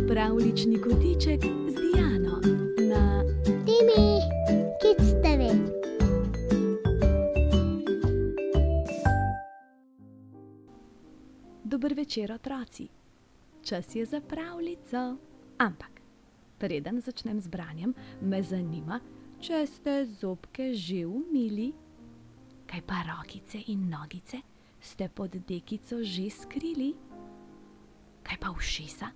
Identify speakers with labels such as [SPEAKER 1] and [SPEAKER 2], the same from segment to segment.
[SPEAKER 1] Pravljični kotiček z Diano na
[SPEAKER 2] Timi, Kids TV.
[SPEAKER 1] Dober večer, otroci. Čas je za pravljico. Ampak, preden začnem z branjem, me zanima, če ste zobke že umili. Kaj pa rokice in nogice? Ste pod dekico že skrili? Kaj pa ušesa?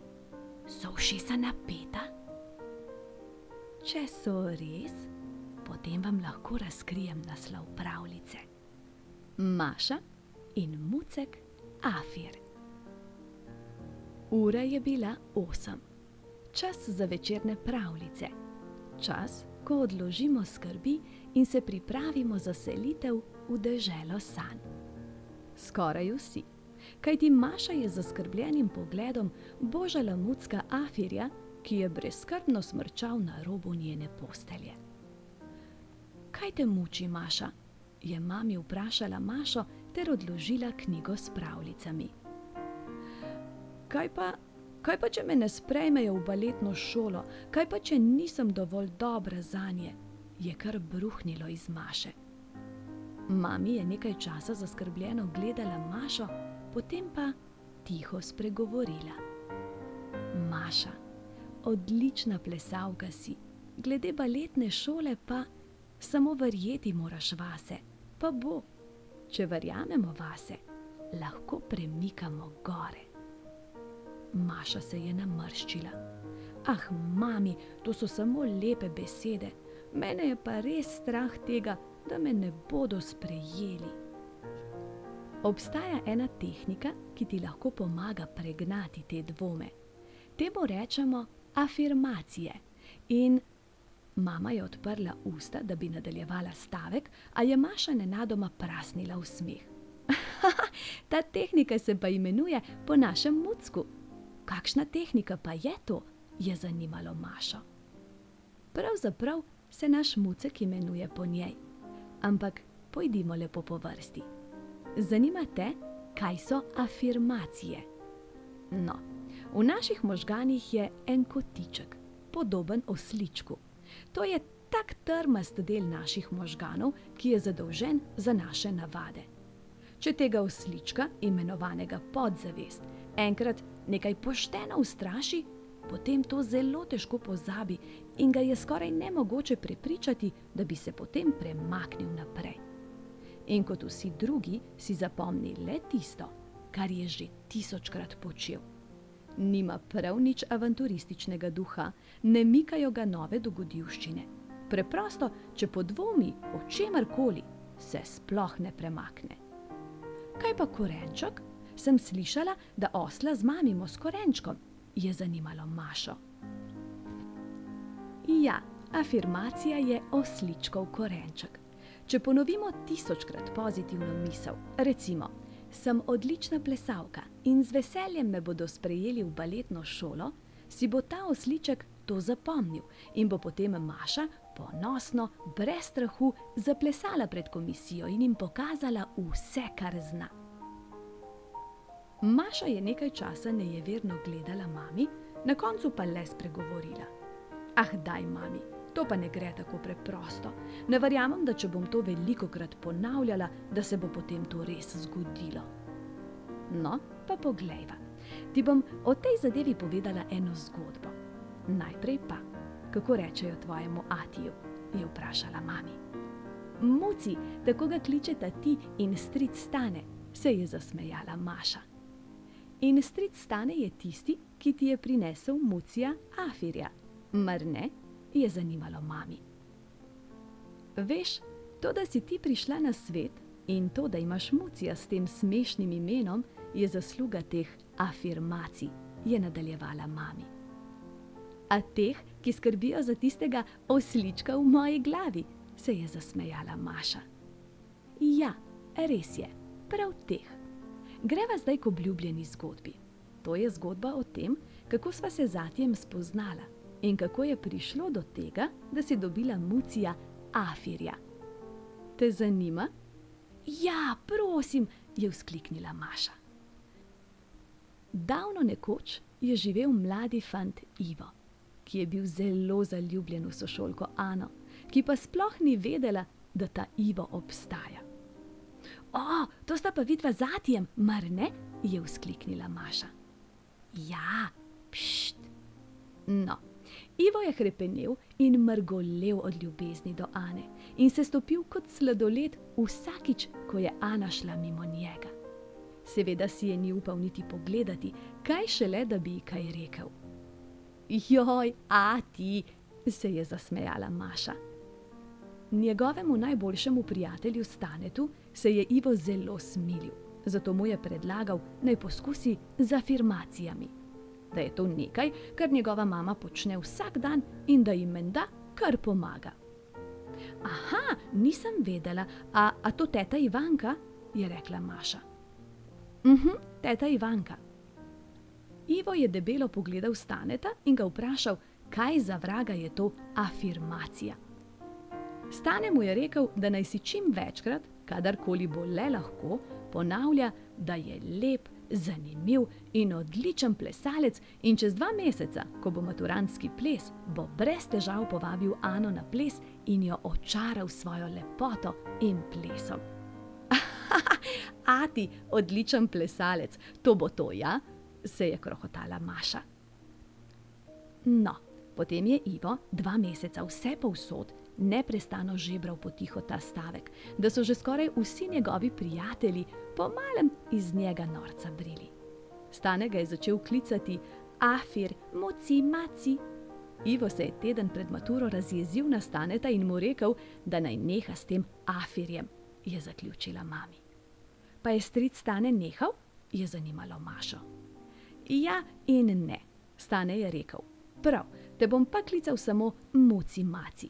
[SPEAKER 1] So ušesa napeta? Če so res, potem vam lahko razkrijem naslov pravljice. Maša in Mucek Afir. Ura je bila 8. Čas za večerne pravljice. Čas, ko odložimo skrbi in se pripravimo za selitev v deželo sanj. Skoraj vsi, kajti Maša je z zaskrbljenim pogledom božala Mucka Afirja, ki je brezskrbno smrčal na robu njene postelje. Kaj te muči, Maša? Je mami vprašala Mašo ter odložila knjigo s pravljicami. Kaj pa, če me ne sprejmejo v baletno šolo? Kaj pa, če nisem dovolj dobra zanje? Je kar bruhnilo iz Maše. Mami je nekaj časa zaskrbljeno gledala Mašo, potem pa tiho spregovorila. Maša, odlična plesalka si, glede baletne šole pa samo verjeti moraš vase, pa bo. Če verjamemo vase, lahko premikamo gore. Maša se je namrščila. Ah, mami, to so samo lepe besede. Mene je pa res strah tega, da me ne bodo sprejeli. Obstaja ena tehnika, ki ti lahko pomaga pregnati te dvome. Temu rečemo afirmacije. In mama je odprla usta, da bi nadaljevala stavek, a je Maša nenadoma prasnila v smeh. Ta tehnika se pa imenuje po našem Mucku. Kakšna tehnika pa je to? Je zanimalo Mašo. Pravzaprav se naš Mucek imenuje po njej. Ampak pojdimo lepo po vrsti. Zanima te, kaj so afirmacije? No, v naših možganih je en kotiček, podoben osličku. To je tak trmast del naših možganov, ki je zadolžen za naše navade. Če tega oslička, imenovanega podzavest, enkrat nekaj pošteno ustraši, potem to zelo težko pozabi in ga je skoraj nemogoče prepričati, da bi se potem premaknil naprej. In kot vsi drugi si zapomni le tisto, kar je že 1000-krat počel. Nima prav nič avanturističnega duha, ne mikajo ga nove dogodivščine. Preprosto, če podvomi o čemarkoli, se sploh ne premakne. Kaj pa korenček? Sem slišala, da osla zmamimo s korenčkom, je zanimalo Mašo. Ja, afirmacija je osličkov korenček. Če ponovimo 1000-krat pozitivno misel, recimo, sem odlična plesalka in z veseljem me bodo sprejeli v baletno šolo, si bo ta osliček to zapomnil in bo potem Maša ponosno, brez strahu, zaplesala pred komisijo in jim pokazala vse, kar zna. Maša je nekaj časa nejeverno gledala mami, na koncu pa le spregovorila. Ah, daj, mami, to pa ne gre tako preprosto. Ne verjamem, da če bom to velikokrat ponavljala, da se bo potem to res zgodilo. No, pa poglejva. Ti bom o tej zadevi povedala eno zgodbo. Najprej pa, kako rečejo tvojemu atiju, je vprašala mami. Muci, tako ga kličeta ti in stric Stane, se je zasmejala Maša. In stric Stane je tisti, ki ti je prinesel Mucija Afirja, mar ne? Je zanimalo mami. Veš, to, da si ti prišla na svet in to, da imaš Mucija s tem smešnim imenom, je zasluga teh afirmacij, je nadaljevala mami. A teh, ki skrbijo za tistega oslička v moji glavi, se je zasmejala Maša. Ja, res je, prav teh. Greva zdaj k obljubljeni zgodbi. To je zgodba o tem, kako sva se z atijem spoznala in kako je prišlo do tega, da si dobila Mucija Afirja. Te zanima? Ja, prosim, je vzkliknila Maša. Davno nekoč je živel mladi fant Ivo, ki je bil zelo zaljubljen v sošolko Ano, ki pa sploh ni vedela, da ta Ivo obstaja. O, to sta pa vidva z Atijem, mar ne? Je vzkliknila Maša. Ja, pšt. No, Ivo je hrepenel in mrgolel od ljubezni do Ane in se stopil kot sladoled vsakič, ko je Ana šla mimo njega. Seveda si je ni upal niti pogledati, kaj šele, da bi ji kaj rekel. Joj, Ati, se je zasmejala Maša. Njegovemu najboljšemu prijatelju Stanetu se je Ivo zelo smilil, zato mu je predlagal, naj poskusi z afirmacijami. Da je to nekaj, kar njegova mama počne vsak dan in da jim menda kar pomaga. Aha, nisem vedela, a to teta Ivanka, je rekla Maša. Teta Ivanka. Ivo je debelo pogledal Staneta in ga vprašal, kaj za vraga je to afirmacija. Stane mu je rekel, da naj si čim večkrat, kadarkoli bo le lahko, ponavlja, da je lep, zanimiv in odličen plesalec in čez 2 meseca, ko bo maturantski ples, bo brez težav povabil Ano na ples in jo očaral svojo lepoto in plesom. Ati, odličen plesalec, to bo to, ja? Se je krohotala Maša. No, potem je Ivo 2 meseca vse povsod neprestano žebral potiho ta stavek, da so že skoraj vsi njegovi prijatelji po malem iz njega norca brili. Stane ga je začel klicati Afir, muci, maci. Ivo se je teden pred maturo razjezil na Staneta in mu rekel, da naj neha s tem Afirjem, je zaključila mami. Pa je stric Stane nehal? Je zanimalo Mašo. Ja in ne, Stane je rekel. Prav, te bom pa klical samo muci, maci.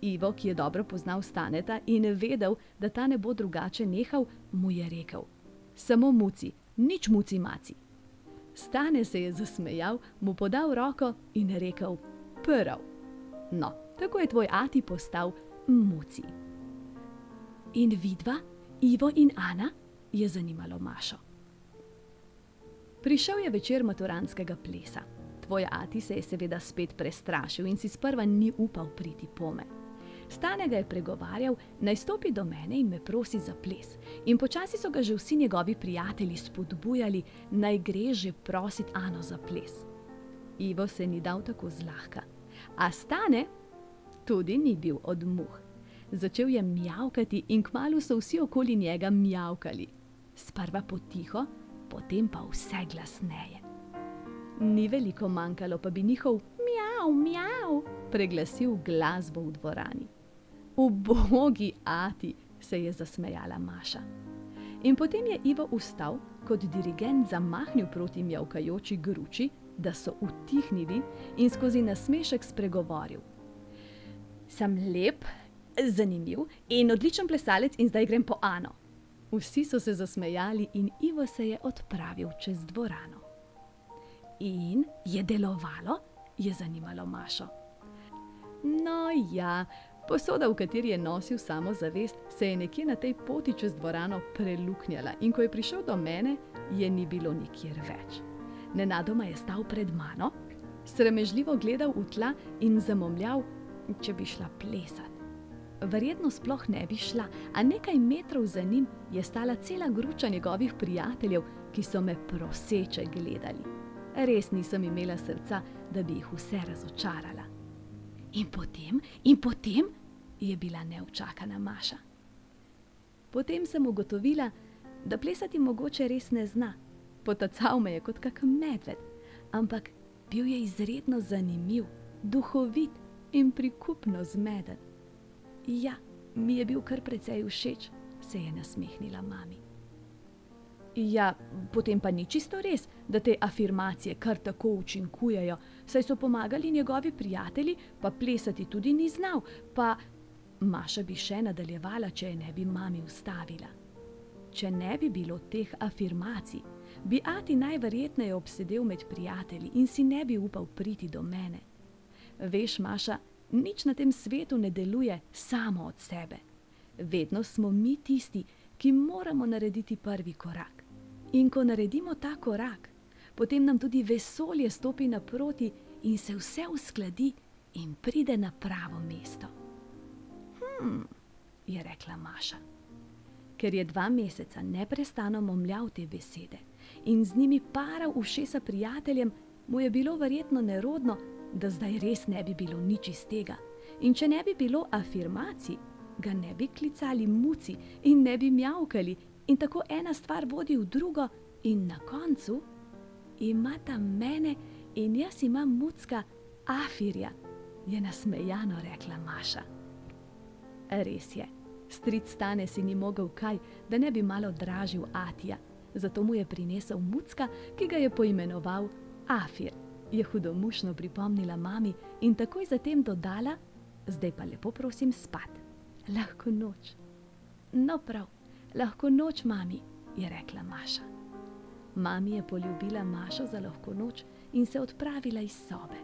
[SPEAKER 1] Ivo, ki je dobro poznal Staneta in vedel, da ta ne bo drugače nehal, mu je rekel. Samo muci, nič muci, maci. Stane se je zasmejal, mu podal roko in rekel. Prav. No, tako je tvoj ati postal muci. In vidva, Ivo in Ana, je zanimalo Mašo. Prišel je večer maturantskega plesa. Tvoj ati se je seveda spet prestrašil in si sprva ni upal priti pome. Stane ga je pregovarjal, naj stopi do mene in me prosi za ples. In počasi so ga že vsi njegovi prijatelji spodbujali, naj gre že prosit Ano za ples. Ivo se ni dal tako zlahka. A Stane tudi ni bil od muh. Začel je mjavkati in kmalu so vsi okoli njega mjavkali. Sprva potiho, potem pa vse glasneje. Ni veliko manjkalo, pa bi njihov mjav, mjav preglasil glasbo v dvorani. Ubogi ati, se je zasmejala Maša. In potem je Ivo vstal, kot dirigent zamahnil proti mjavkajoči gruči, da so utihnili in skozi nasmešek spregovoril. Sem lep, zanimiv in odličen plesalec in zdaj grem po Ano. Vsi so se zasmejali in Ivo se je odpravil čez dvorano. In je delovalo, je zanimalo Mašo. No ja, posoda, v kateri je nosil samozavest, se je nekje na tej poti čez dvorano preluknjala in ko je prišel do mene, je ni bilo nikjer več. Nenadoma je stal pred mano, sramežljivo gledal v tla in zamomljal, če bi šla plesat. Verjetno sploh ne bi šla, a nekaj metrov za njim je stala cela gruča njegovih prijateljev, ki so me proseče gledali. Res nisem imela srca, da bi jih vse razočarala. In potem, je bila neučakana Maša. Potem sem ugotovila, da plesati mogoče res ne zna. Potacal me je kot kak medved, ampak bil je izredno zanimiv, duhovit in prikupno zmeden. Ja, mi je bil kar precej všeč, se je nasmehnila mami. Ja, potem pa ni čisto res, da te afirmacije kar tako učinkujejo, saj so pomagali njegovi prijatelji, pa plesati tudi ni znal, pa Maša bi še nadaljevala, če je ne bi mami ustavila. Če ne bi bilo teh afirmacij, bi ati najverjetneje obsedel med prijatelji in si ne bi upal priti do mene. Veš, Maša, nič na tem svetu ne deluje samo od sebe. Vedno smo mi tisti, ki moramo narediti prvi korak. In ko naredimo ta korak, potem nam tudi vesolje stopi naproti in se vse uskladi in pride na pravo mesto. Je rekla Maša. Ker je 2 meseca neprestano momljal te besede in z njimi paral ušesa prijateljem, mu je bilo verjetno nerodno, da zdaj res ne bi bilo nič iz tega. In če ne bi bilo afirmacij, ga ne bi klicali Muci in ne bi mjavkali, in tako ena stvar vodi v drugo in na koncu imata mene in jaz imam Mucka Afirja, je nasmejano rekla Maša. Res je, stric Stane si ni mogel kaj, da ne bi malo dražil Atija, zato mu je prinesel Mucka, ki ga je poimenoval Afir, je hudomušno pripomnila mami in takoj zatem dodala: zdaj pa lepo prosim spat. Lahko noč. No prav, lahko noč, mami, je rekla Maša. Mami je poljubila Mašo za lahko noč in se odpravila iz sobe.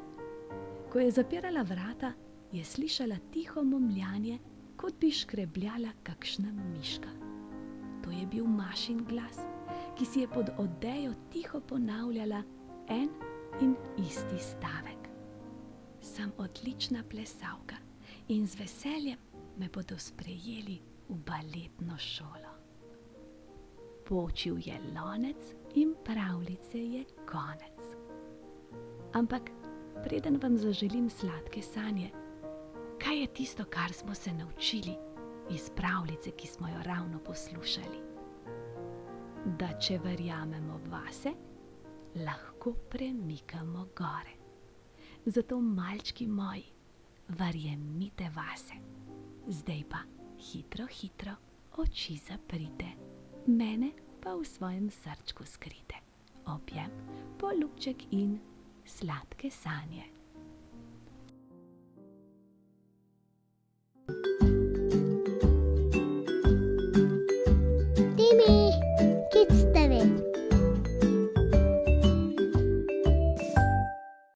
[SPEAKER 1] Ko je zapirala vrata, je slišala tiho momljanje, kot bi škrebljala kakšna miška. To je bil Mašin glas, ki si je pod odejo tiho ponavljala en in isti stavek. Sem odlična plesalka in z veseljem me bodo sprejeli v baletno šolo. Počil je lonec in pravljice je konec. Ampak preden vam zaželim sladke sanje, kaj je tisto, kar smo se naučili iz pravljice, ki smo jo ravno poslušali? Da če verjamemo vase, lahko premikamo gore. Zato, malčki moji, verjemite vase. Zdaj pa hitro, hitro oči zaprite, mene pa v svojem srčku skrite. Objem, poljubček in sladke sanje.